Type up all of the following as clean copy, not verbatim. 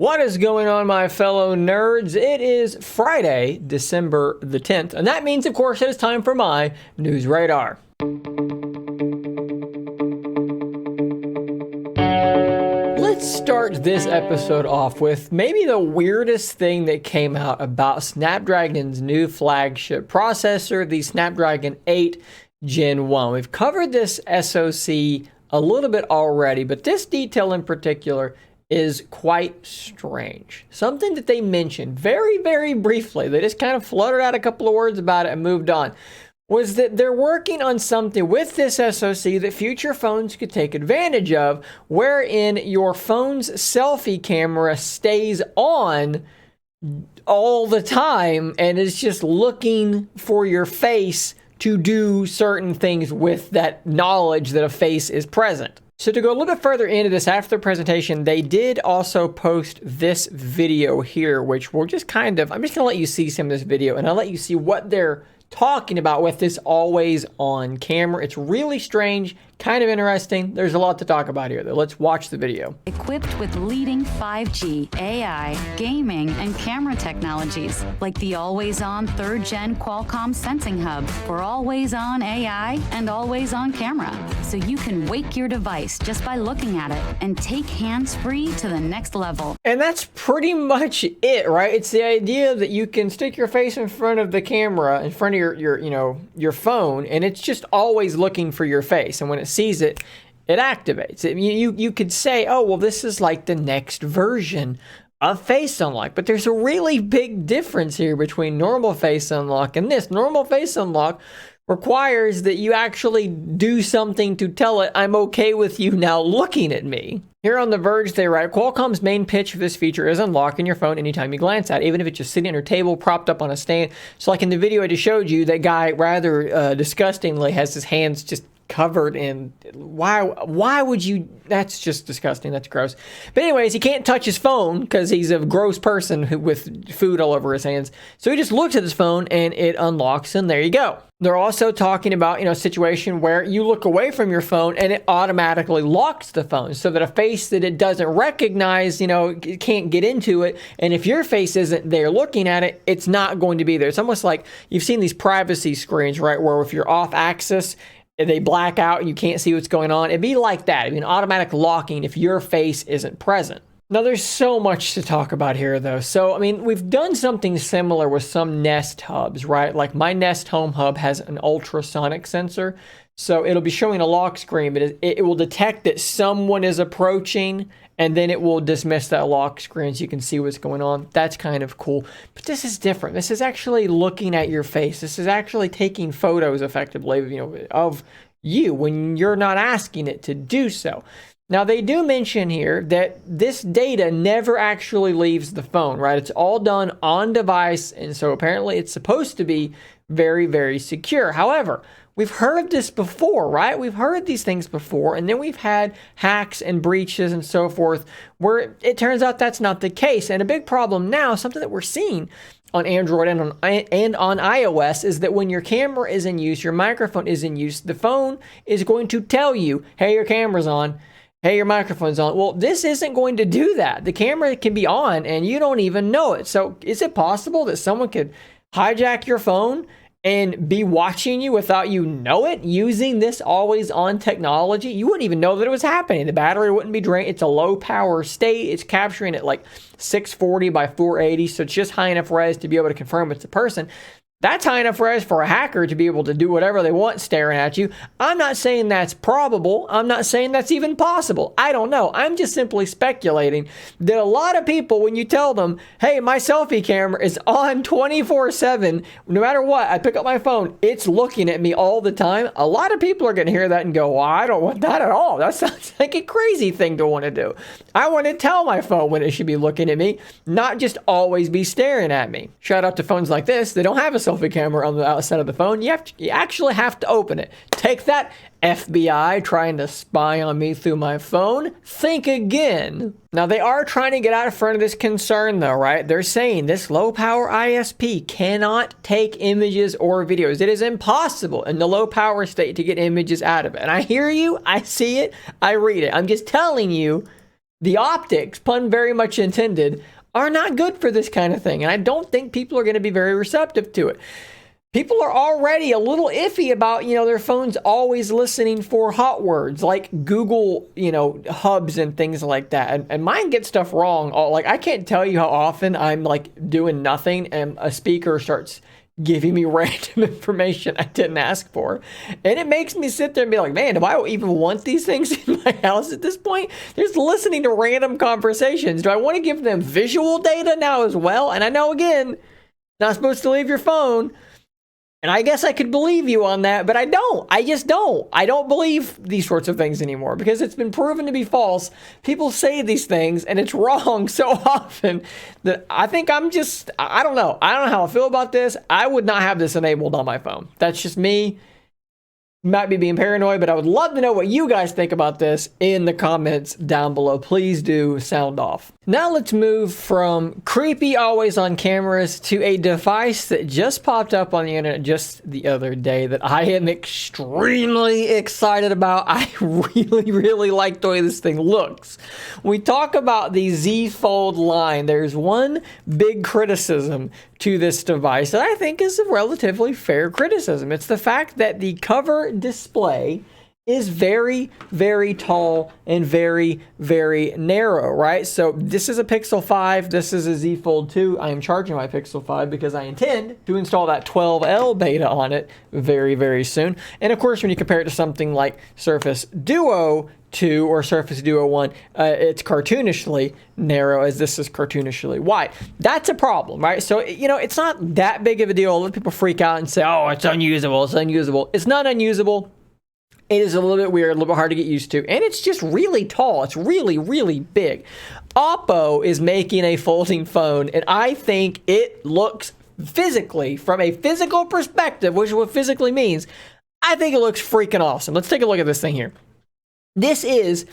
What is going on, my fellow nerds? It is Friday, December the 10th, and that means, of course, it is time for my News Radar. Let's start this episode off with maybe the weirdest thing that came out about Snapdragon's new flagship processor, the Snapdragon 8 Gen 1. We've covered this SoC a little bit already, but this detail in particular is quite strange. Something that they mentioned very, very briefly, they just kind of fluttered out a couple of words about it and moved on, was that they're working on something with this SoC that future phones could take advantage of, wherein your phone's selfie camera stays on all the time and is just looking for your face to do certain things with that knowledge that a face is present. So to go a little bit further into this after the presentation, they did also post this video here, which will just I'm just going to let you see some of this video and I'll let you see what they're talking about with this always on camera. It's really strange, kind of interesting. There's a lot to talk about here though. Let's watch the video. Equipped with leading 5G, AI, gaming, and camera technologies, like the always-on 3rd-gen Qualcomm sensing hub for always-on AI and always-on camera. So you can wake your device just by looking at it and take hands-free to the next level. And that's pretty much it, right? It's the idea that you can stick your face in front of the camera, in front of your phone, and it's just always looking for your face. And when it sees it, it activates it. You could say, oh, well, this is like the next version of Face Unlock. But there's a really big difference here between normal Face Unlock and this. Normal Face Unlock requires that you actually do something to tell it, I'm okay with you now looking at me. Here on The Verge, they write, Qualcomm's main pitch for this feature is unlocking your phone anytime you glance at it, even if it's just sitting on your table, propped up on a stand. So like in the video I just showed you, that guy rather disgustingly has his hands just covered in, why would you, that's just disgusting, that's gross. But anyways, he can't touch his phone because he's a gross person with food all over his hands. So he just looks at his phone and it unlocks, and there you go. They're also talking about, a situation where you look away from your phone and it automatically locks the phone so that a face that it doesn't recognize, it can't get into it. And if your face isn't there looking at it, it's not going to be there. It's almost like you've seen these privacy screens, right? Where if you're off axis, they black out and you can't see what's going on. It'd be like that. It'd be an automatic locking if your face isn't present. Now, there's so much to talk about here, though. So, we've done something similar with some Nest hubs, right? Like my Nest Home Hub has an ultrasonic sensor. So it'll be showing a lock screen, but it will detect that someone is approaching, and then it will dismiss that lock screen so you can see what's going on. That's kind of cool. But this is different. This is actually looking at your face. This is actually taking photos effectively, of you when you're not asking it to do so. Now, they do mention here that this data never actually leaves the phone, right? It's all done on device, and so apparently it's supposed to be very, very secure. However, we've heard this before, right? We've heard these things before, and then we've had hacks and breaches and so forth where it turns out that's not the case. And a big problem now, something that we're seeing on Android and on iOS, is that when your camera is in use, your microphone is in use, the phone is going to tell you, hey, your camera's on. Hey, your microphone's on. Well, this isn't going to do that. The camera can be on and you don't even know it. So is it possible that someone could hijack your phone and be watching you without you know it, using this always on technology? You wouldn't even know that it was happening. The battery wouldn't be drained. It's a low power state. It's capturing at like 640 by 480. So it's just high enough res to be able to confirm it's a person. That's high enough res for a hacker to be able to do whatever they want staring at you. I'm not saying that's probable. I'm not saying that's even possible. I don't know. I'm just simply speculating that a lot of people, when you tell them, hey, my selfie camera is on 24/7, no matter what, I pick up my phone, it's looking at me all the time. A lot of people are going to hear that and go, well, I don't want that at all. That sounds like a crazy thing to want to do. I want to tell my phone when it should be looking at me, not just always be staring at me. Shout out to phones like this. They don't have a selfie camera on the outside of the phone. You actually have to open it. Take that, FBI, trying to spy on me through my phone. Think again. Now, they are trying to get out in front of this concern, though, right? They're saying this low-power ISP cannot take images or videos. It is impossible in the low-power state to get images out of it. And I hear you, I see it, I read it. I'm just telling you the optics, pun very much intended, are not good for this kind of thing. And I don't think people are going to be very receptive to it. People are already a little iffy about, their phones always listening for hot words like Google, hubs and things like that. And mine get stuff wrong. Like, I can't tell you how often I'm like doing nothing and a speaker starts giving me random information I didn't ask for. And it makes me sit there and be like, man, do I even want these things in my house at this point? They're just listening to random conversations. Do I want to give them visual data now as well? And I know, again, not supposed to leave your phone. And I guess I could believe you on that, but I don't. I just don't. I don't believe these sorts of things anymore because it's been proven to be false. People say these things and it's wrong so often that I think I don't know. I don't know how I feel about this. I would not have this enabled on my phone. That's just me. Might be being paranoid, but I would love to know what you guys think about this in the comments down below. Please do sound off. Now let's move from creepy always on cameras to a device that just popped up on the internet just the other day that I am extremely excited about. I really like the way this thing looks. We talk about the Z Fold line. There's one big criticism to this device that I think is a relatively fair criticism. It's the fact that the cover display is very, very tall and very, very narrow, right? So this is a Pixel 5. This is a Z Fold 2. I am charging my Pixel 5 because I intend to install that 12L beta on it very, very soon. And of course, when you compare it to something like Surface Duo 2 or Surface Duo 1, it's cartoonishly narrow as this is cartoonishly wide. That's a problem, right? So, it's not that big of a deal. A lot of people freak out and say, oh, it's unusable, it's unusable. It's not unusable. It is a little bit weird, a little bit hard to get used to, and it's just really tall. It's really, really big. Oppo is making a folding phone, and I think it looks physically, from a physical perspective, which is what physically means, I think it looks freaking awesome. Let's take a look at this thing here. This is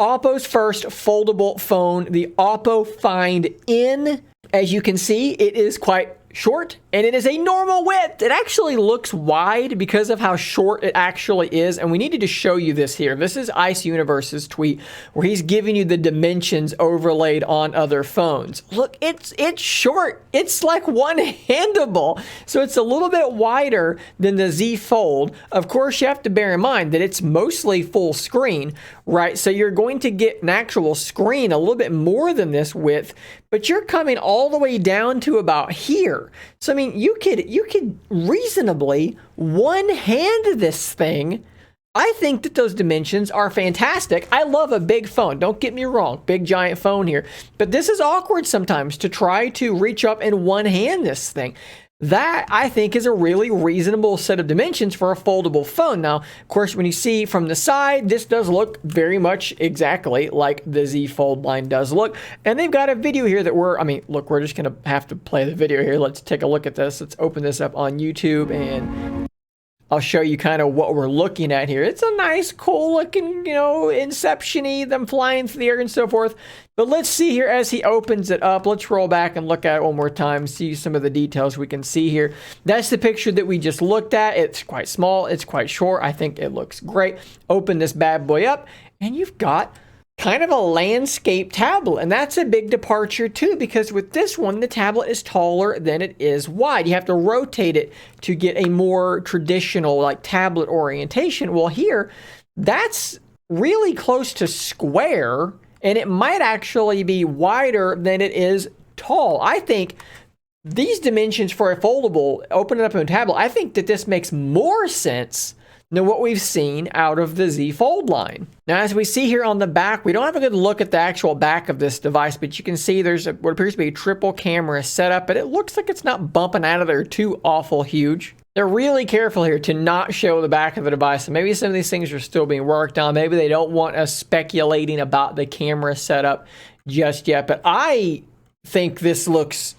Oppo's first foldable phone, the Oppo Find N. As you can see, it is quite short and it is a normal width. It actually looks wide because of how short it actually is, and we needed to show you this here. This is Ice Universe's tweet where he's giving you the dimensions overlaid on other phones. Look, it's short. It's like one-handable, so it's a little bit wider than the Z Fold. Of course, you have to bear in mind that it's mostly full screen, right? So you're going to get an actual screen a little bit more than this width, but you're coming all the way down to about here. So I mean, you could reasonably one-hand this thing. I think that those dimensions are fantastic. I love a big phone. Don't get me wrong, big giant phone here. But this is awkward sometimes to try to reach up and one-hand this thing. That, I think, is a really reasonable set of dimensions for a foldable phone. Now, of course, when you see from the side, this does look very much exactly like the Z Fold line does look. And they've got a video here that we're just going to have to play the video here. Let's take a look at this. Let's open this up on YouTube and I'll show you kind of what we're looking at here. It's a nice, cool looking, Inception-y, them flying through the air and so forth. But let's see here as he opens it up. Let's roll back and look at it one more time, see some of the details we can see here. That's the picture that we just looked at. It's quite small. It's quite short. I think it looks great. Open this bad boy up, and you've got kind of a landscape tablet, and that's a big departure too, because with this one the tablet is taller than it is wide. You have to rotate it to get a more traditional like tablet orientation. Well, here that's really close to square, and it might actually be wider than it is tall. I think these dimensions for a foldable, open it up in a tablet, I think that this makes more sense than what we've seen out of the Z Fold line. Now, as we see here on the back, we don't have a good look at the actual back of this device, but you can see there's what appears to be a triple camera setup, but it looks like it's not bumping out of there too awful huge. They're really careful here to not show the back of the device. So maybe some of these things are still being worked on. Maybe they don't want us speculating about the camera setup just yet, but I think this looks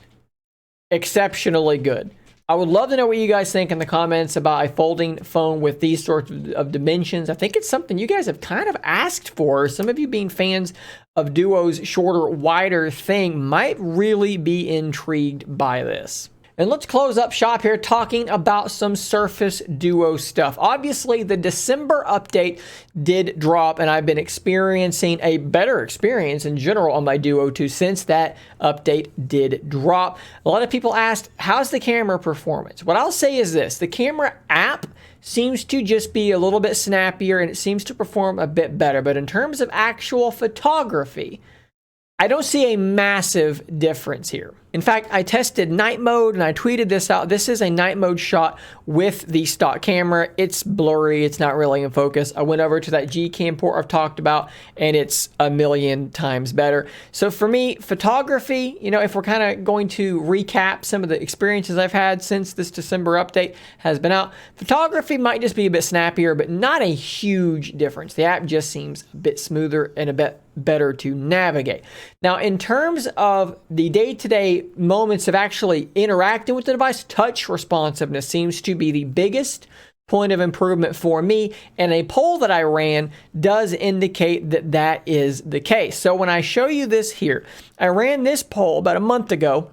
exceptionally good. I would love to know what you guys think in the comments about a folding phone with these sorts of dimensions. I think it's something you guys have kind of asked for. Some of you being fans of Duo's shorter, wider thing might really be intrigued by this. And let's close up shop here talking about some Surface Duo stuff. Obviously, the December update did drop, and I've been experiencing a better experience in general on my Duo 2 since that update did drop. A lot of people asked, how's the camera performance? What I'll say is this: the camera app seems to just be a little bit snappier, and it seems to perform a bit better. But in terms of actual photography, I don't see a massive difference here. In fact, I tested night mode and I tweeted this out. This is a night mode shot with the stock camera. It's blurry. It's not really in focus. I went over to that Gcam port I've talked about, and it's a million times better. So for me, photography, you know, if we're kind of going to recap some of the experiences I've had since this December update has been out, photography might just be a bit snappier, but not a huge difference. The app just seems a bit smoother and a bit better to navigate. Now, in terms of the day-to-day moments of actually interacting with the device, touch responsiveness seems to be the biggest point of improvement for me, and a poll that I ran does indicate that that is the case. So when I show you this here, I ran this poll about a month ago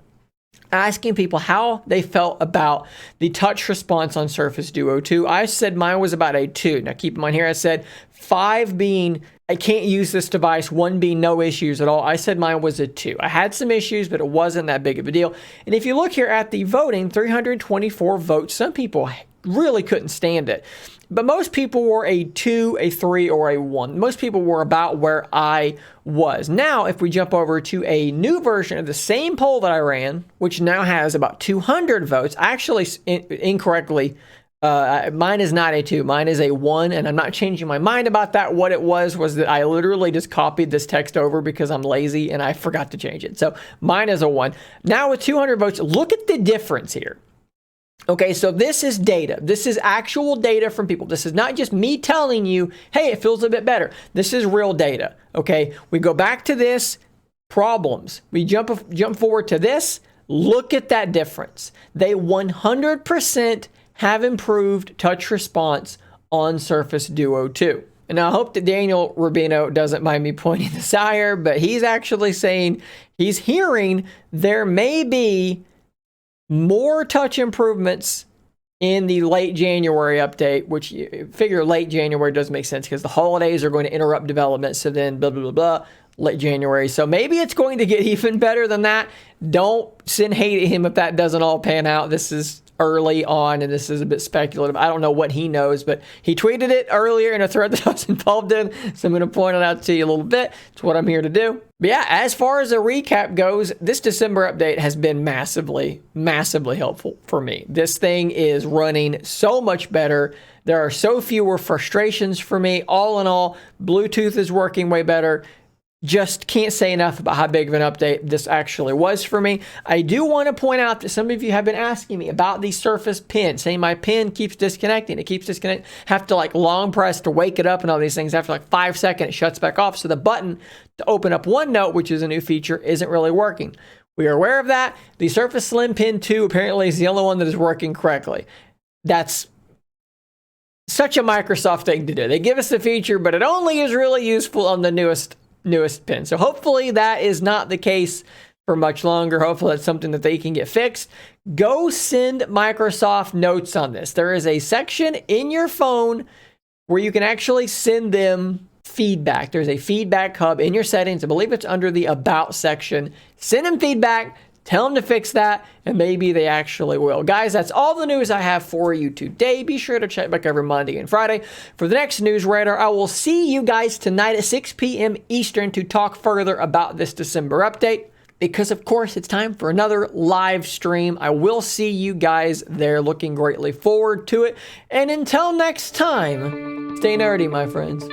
asking people how they felt about the touch response on Surface Duo 2. I said mine was about a 2. Now keep in mind here, I said 5 being I can't use this device, 1 being no issues at all. I said mine was a 2. I had some issues, but it wasn't that big of a deal. And if you look here at the voting, 324 votes, some people really couldn't stand it. But most people were a 2, a 3, or a 1. Most people were about where I was. Now, if we jump over to a new version of the same poll that I ran, which now has about 200 votes, I actually incorrectly, mine is not a 2, mine is a 1, and I'm not changing my mind about that. What it was that I literally just copied this text over because I'm lazy and I forgot to change it. So mine is a 1. Now with 200 votes, look at the difference here. Okay, so this is data. This is actual data from people. This is not just me telling you, hey, it feels a bit better. This is real data. Okay, we go back to this, problems. We jump forward to this. Look at that difference. They 100% have improved touch response on Surface Duo 2. And I hope that Daniel Rubino doesn't mind me pointing this out here, but he's actually saying he's hearing there may be more touch improvements in the late January update, which you figure late January doesn't make sense because the holidays are going to interrupt development. So then blah, blah, blah, blah, late January. So maybe it's going to get even better than that. Don't send hate at him if that doesn't all pan out. This is early on, and this is a bit speculative. I don't know what he knows, but he tweeted it earlier in a thread that I was involved in, so I'm going to point it out to you a little bit. It's what I'm here to do. But yeah, as far as a recap goes, this December update has been massively, massively helpful for me. This thing is running so much better. There are so fewer frustrations for me. All in all, Bluetooth is working way better. Just can't say enough about how big of an update this actually was for me. I do want to point out that some of you have been asking me about the Surface Pen, saying my pen keeps disconnecting. It keeps disconnecting. Have to like long press to wake it up and all these things. After like 5 seconds, it shuts back off. So the button to open up OneNote, which is a new feature, isn't really working. We are aware of that. The Surface Slim Pen 2 apparently is the only one that is working correctly. That's such a Microsoft thing to do. They give us the feature, but it only is really useful on the newest pen. So hopefully that is not the case for much longer. Hopefully that's something that they can get fixed. Go send Microsoft notes on this. There is a section in your phone where you can actually send them feedback. There's a feedback hub in your settings. I believe it's under the About section. Send them feedback. Tell them to fix that, and maybe they actually will. Guys, that's all the news I have for you today. Be sure to check back every Monday and Friday for the next News Radar. I will see you guys tonight at 6 p.m. Eastern to talk further about this December update, because, of course, it's time for another live stream. I will see you guys there. Looking greatly forward to it. And until next time, stay nerdy, my friends.